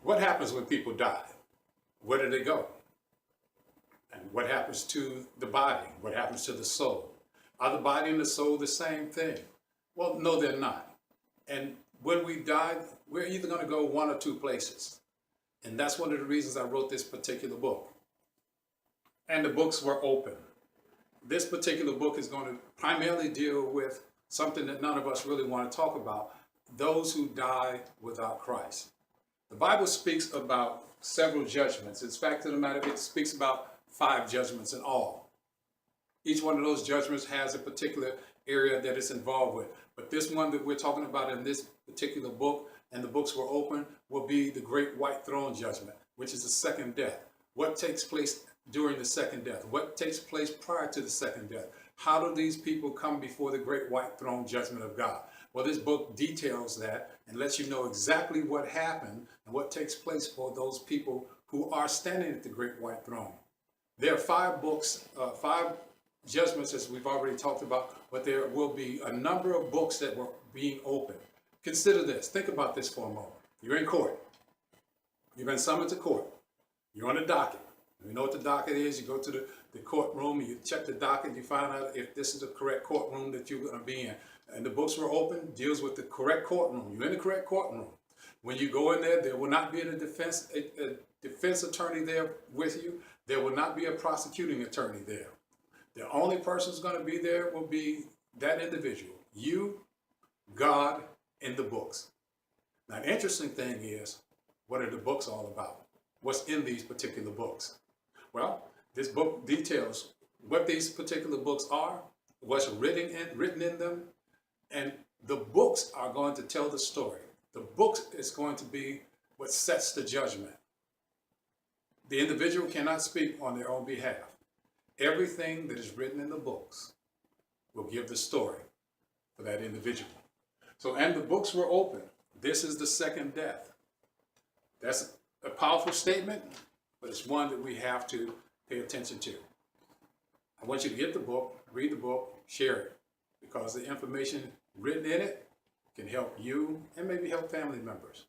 What happens when people die? Where do they go? And what happens to the body? What happens to the soul? Are the body and the soul the same thing? Well, no, they're not. And when we die, we're either going to go one or two places. And that's one of the reasons I wrote this particular book. And the books were open. This particular book is going to primarily deal with something that none of us really want to talk about: those who die without Christ. The Bible speaks about several judgments. In fact of the matter, it speaks about 5 judgments in all. Each one of those judgments has a particular area that it's involved with. But this one that we're talking about in this particular book, and the books were open, will be the Great White Throne Judgment, which is the second death. What takes place during the second death? What takes place prior to the second death? How do these people come before the Great White Throne Judgment of God? Well, this book details that and lets you know exactly what happened and what takes place for those people who are standing at the Great White Throne. There are 5 books, 5 judgments, as we've already talked about, but there will be a number of books that were being opened. Consider this. Think about this for a moment. You're in court. You've been summoned to court. You're on the docket. You know what the docket is. You go to the courtroom, and you check the docket, you find out if this is the correct courtroom that you're going to be in. And the books were open, deals with the correct courtroom. You're in the correct courtroom. When you go in there will not be a defense attorney there with you. There will not be a prosecuting attorney there. The only person who's going to be there will be that individual, you, God, and the books. Now, the interesting thing is, what are the books all about? What's in these particular books? Well, this book details what these particular books are, what's written in them, and the books are going to tell the story. The books is going to be what sets the judgment. The individual cannot speak on their own behalf. Everything that is written in the books will give the story for that individual. So, and the books were open. This is the second death. That's a powerful statement, but it's one that we have to pay attention to. I want you to get the book, read the book, share it, because the information written in it can help you and maybe help family members.